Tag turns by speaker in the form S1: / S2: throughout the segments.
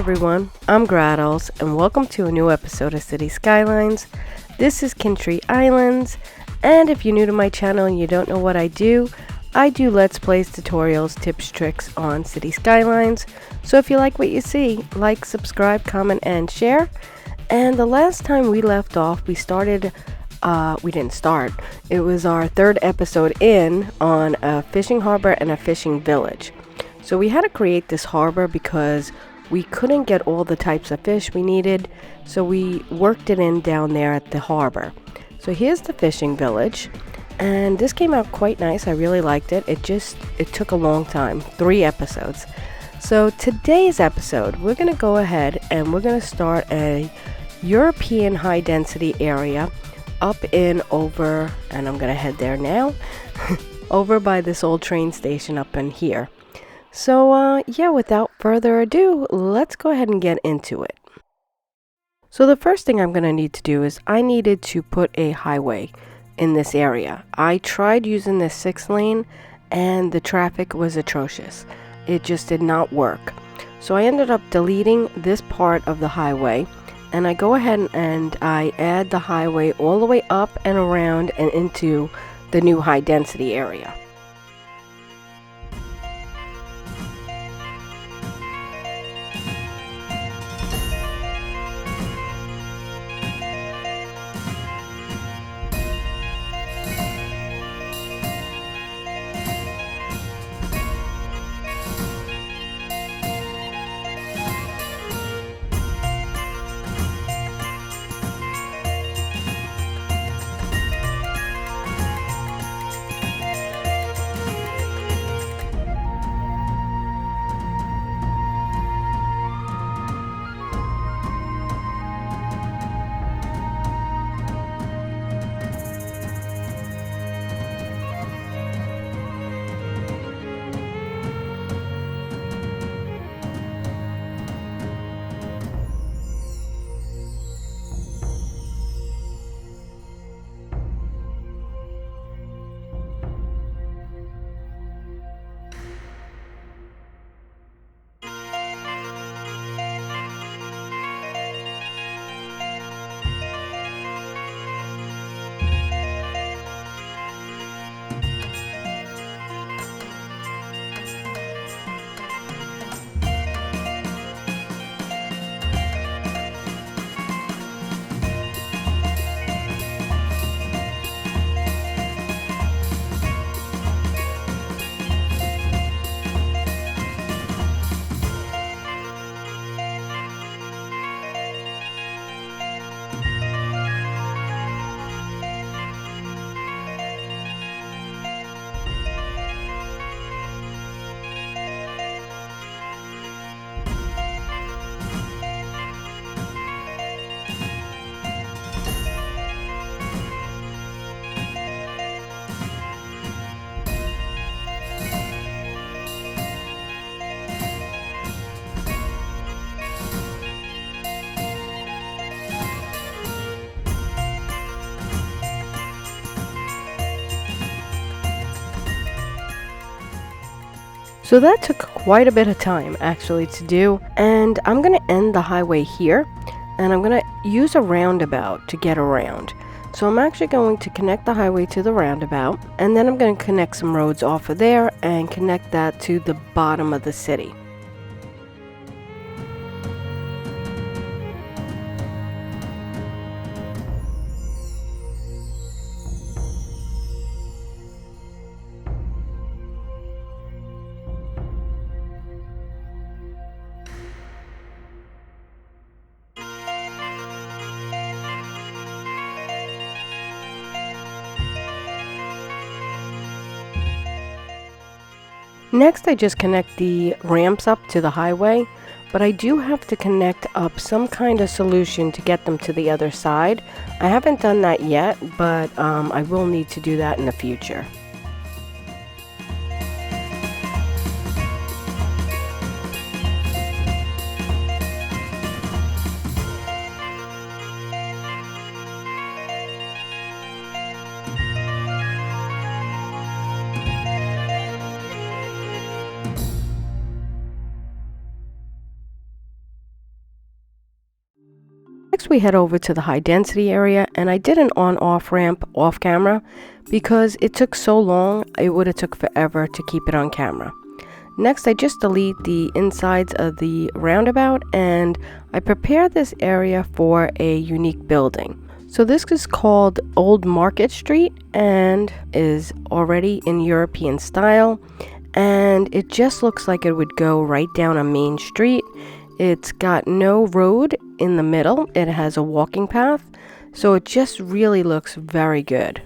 S1: everyone, I'm Grahtles, and welcome to a new episode of City Skylines. This is Kyntre Islands, and if you're new to my channel and you don't know what I do Let's Plays, tutorials, tips, tricks on City Skylines. So if you like what you see, like, subscribe, comment, and share. And the last time we left off, we didn't start. It was our third episode on a fishing harbor and a fishing village. So we had to create this harbor because we couldn't get all the types of fish we needed, so we worked it in down there at the harbor. So here's the fishing village, and this came out quite nice. I really liked it. It took a long time, 3 episodes. So today's episode, we're going to go ahead and we're going to start a European high density area up over, and I'm going to head there now, over by this old train station up in here. So, yeah, without further ado, let's go ahead and get into it. So the first thing I'm going to need to do is I needed to put a highway in this area. I tried using this 6-lane and the traffic was atrocious. It just did not work. So I ended up deleting this part of the highway, and I go ahead and I add the highway all the way up and around and into the new high density area. So that took quite a bit of time actually to do, and I'm going to end the highway here, and I'm going to use a roundabout to get around. So I'm actually going to connect the highway to the roundabout, and then I'm going to connect some roads off of there and connect that to the bottom of the city. Next, I just connect the ramps up to the highway, but I do have to connect up some kind of solution to get them to the other side. I haven't done that yet, but I will need to do that in the future. Next we head over to the high density area, and I did an on-off ramp off camera because it took so long. It would have took forever to keep it on camera. Next I just delete the insides of the roundabout, and I prepare this area for a unique building. So this is called Old Market Street and is already in European style, and it just looks like it would go right down a main street. It's got no road in the middle. It has a walking path, so it just really looks very good.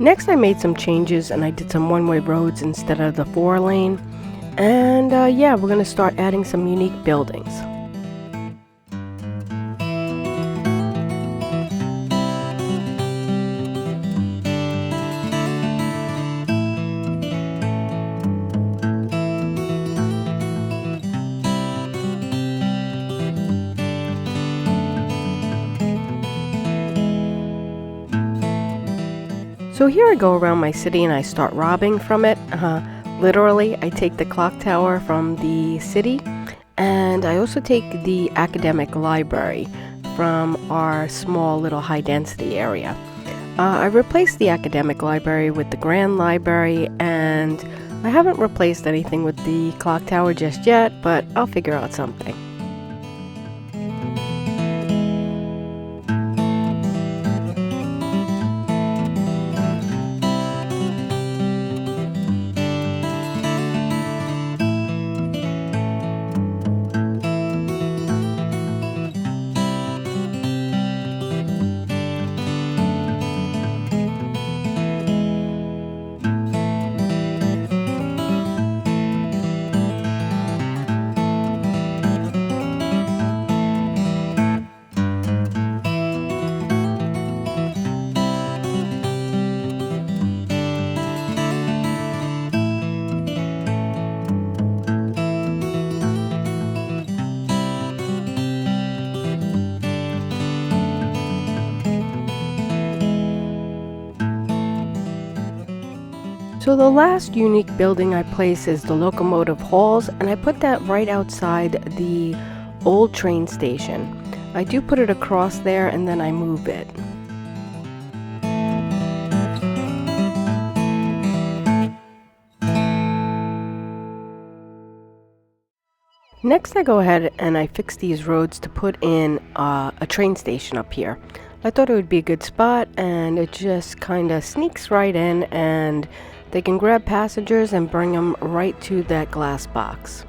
S1: Next I made some changes and I did some one-way roads instead of the 4-lane. And yeah, we're going to start adding some unique buildings. So here I go around my city and I start robbing from it. Literally, I take the clock tower from the city, and I also take the academic library from our small little high density area. I replaced the academic library with the grand library, and I haven't replaced anything with the clock tower just yet, but I'll figure out something. So the last unique building I place is the locomotive halls, and I put that right outside the old train station. I do put it across there and then I move it. Next I go ahead and I fix these roads to put in a train station up here. I thought it would be a good spot, and it just kind of sneaks right in, and they can grab passengers and bring them right to that glass box.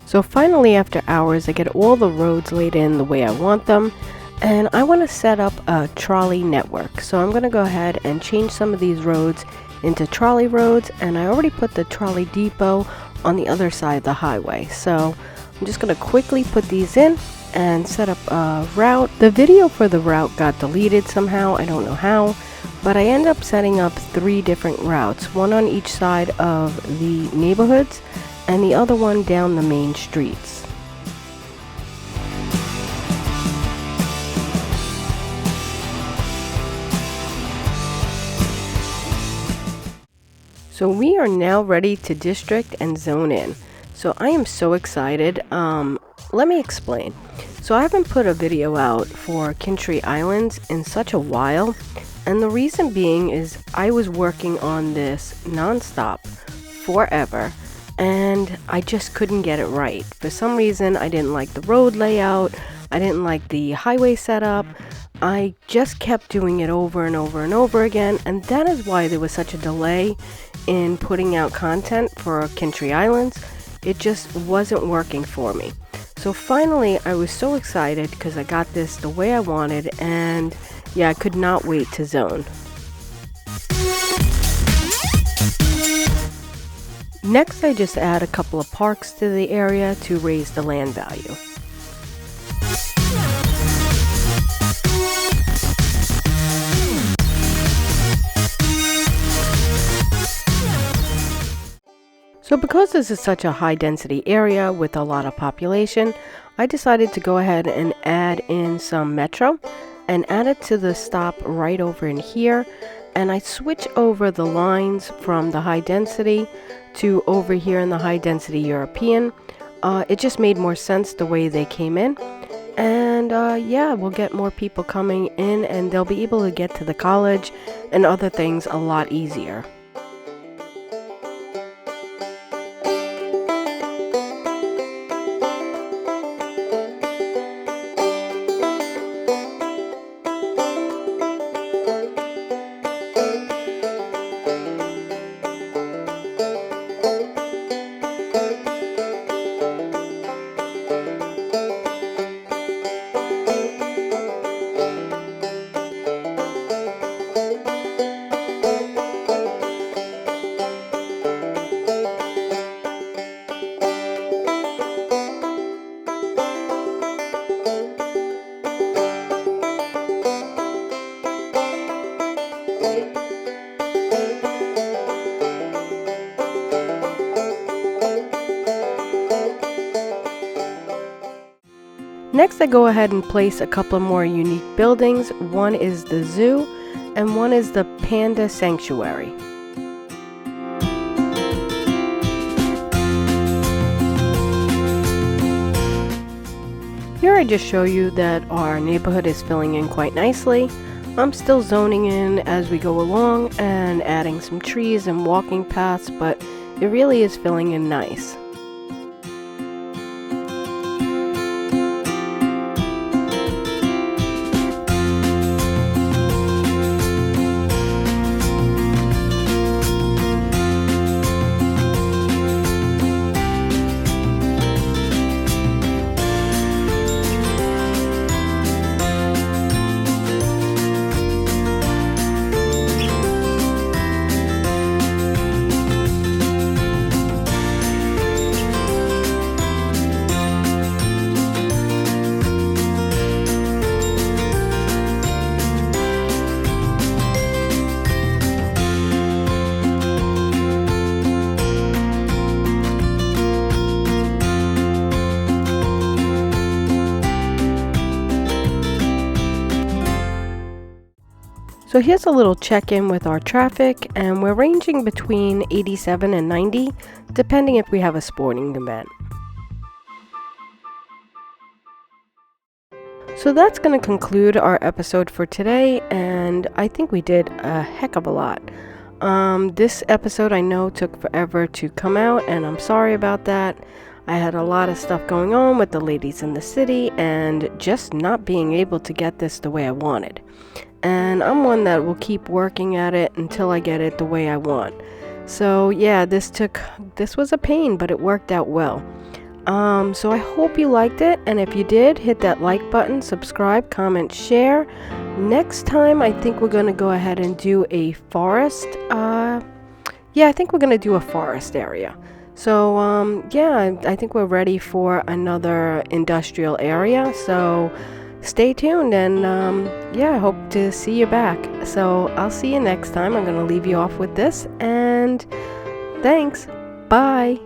S1: So finally, after hours, I get all the roads laid in the way I want them, and I want to set up a trolley network. So I'm going to go ahead and change some of these roads into trolley roads, and I already put the trolley depot on the other side of the highway. So I'm just going to quickly put these in, and set up a route. The video for the route got deleted somehow, I don't know how, but I ended up setting up 3 different routes, one on each side of the neighborhoods and the other one down the main streets. So we are now ready to district and zone in. So I am so excited. Let me explain. So I haven't put a video out for Kyntre Islands in such a while, and the reason being is I was working on this non-stop forever, and I just couldn't get it right. For some reason, I didn't like the road layout, I didn't like the highway setup. I just kept doing it over and over and over again, and that is why there was such a delay in putting out content for Kyntre Islands. It just wasn't working for me. So finally, I was so excited because I got this the way I wanted, and yeah, I could not wait to zone. Next, I just add a couple of parks to the area to raise the land value. So because this is such a high density area with a lot of population, I decided to go ahead and add in some metro and add it to the stop right over in here. And I switch over the lines from the high density to over here in the high density European. It just made more sense the way they came in. And yeah, we'll get more people coming in and they'll be able to get to the college and other things a lot easier. Next, I go ahead and place a couple of more unique buildings. One is the zoo and one is the panda sanctuary. Here I just show you that our neighborhood is filling in quite nicely. I'm still zoning in as we go along and adding some trees and walking paths, but it really is filling in nice. So here's a little check-in with our traffic, and we're ranging between 87 and 90, depending if we have a sporting event. So that's going to conclude our episode for today, and I think we did a heck of a lot. This episode I know took forever to come out, and I'm sorry about that. I had a lot of stuff going on with the ladies in the city and just not being able to get this the way I wanted. And I'm one that will keep working at it until I get it the way I want. So yeah, this was a pain, but it worked out well. So I hope you liked it, and if you did, hit that like button, subscribe, comment, share. Next time I think we're going to go ahead and do a forest. Yeah, I think we're going to do a forest area. So yeah, I think we're ready for another industrial area. So stay tuned, and yeah, I hope to see you back. So I'll see you next time. I'm going to leave you off with this, and thanks. Bye.